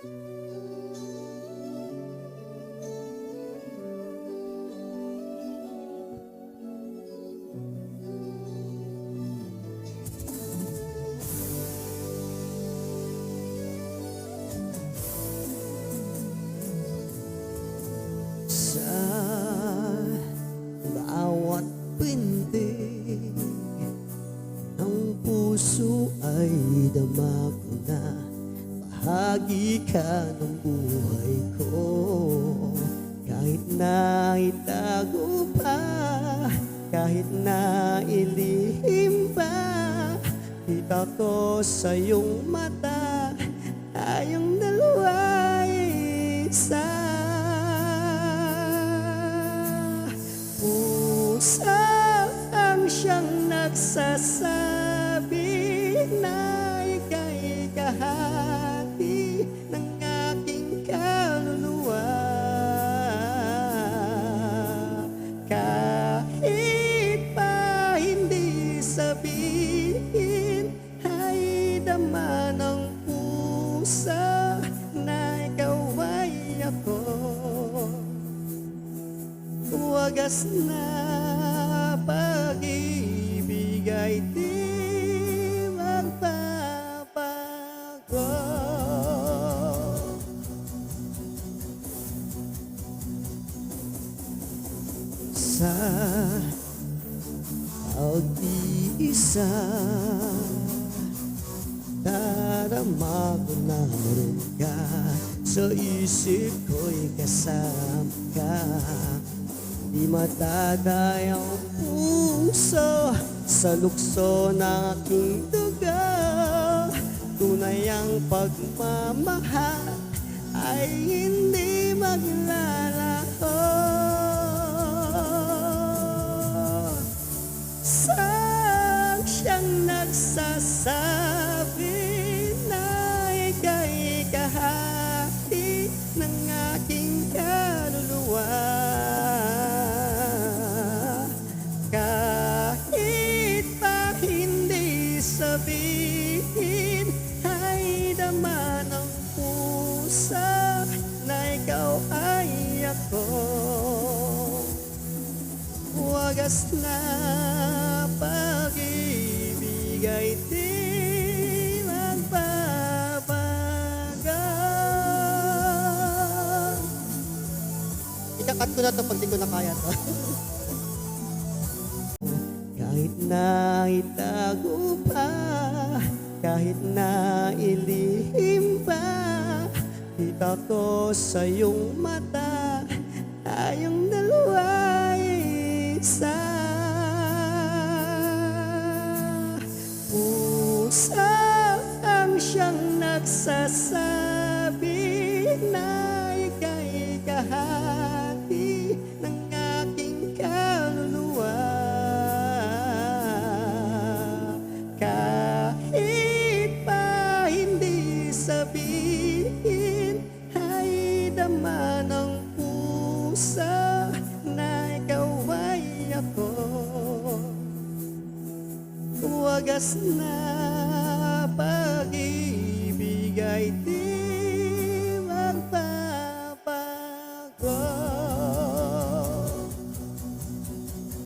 Sa bawat pintig ng puso ay dama ko na bahagi ka ng buhay ko. Kahit na itago pa, kahit na ilihim pa, kita ko sa iyong mata, tayong dalawa'y isa. Pusa ang siyang nagsasabi na ika'y kahati ng aking kaluluwa. Kahit pa hindi sabihin, ay dama ng pusa na ikaw ay ako. Wagas na pag-ibig ay di magbabago. Sa pag-iisa, darama ko na meron ka, sa isip ko'y kasama ka. Di matagay ang puso sa lukso ng aking dugo. Tunay ang pagmamahal ay hindi maglalaho. Saan siyang nagsasabi na ika'y kahati ng aking kaluluwa. Kahit pa hindi sabihin, ay dama ng pusa na ikaw ay ako. Wagas na pag-ibig ay di magbabago. Ikakat ko na to pag di ko na kaya to. Kahit na itago pa, kahit na ilihim pa, kita ko sa iyong mata, tayong dalawa'y isa. Pusa ang siyang nagsasabi na ika'y kahati ng aking kaluluwa. Kahit pa hindi sabihin, ay dama ng pusa na ikaw ay ako. Wagas na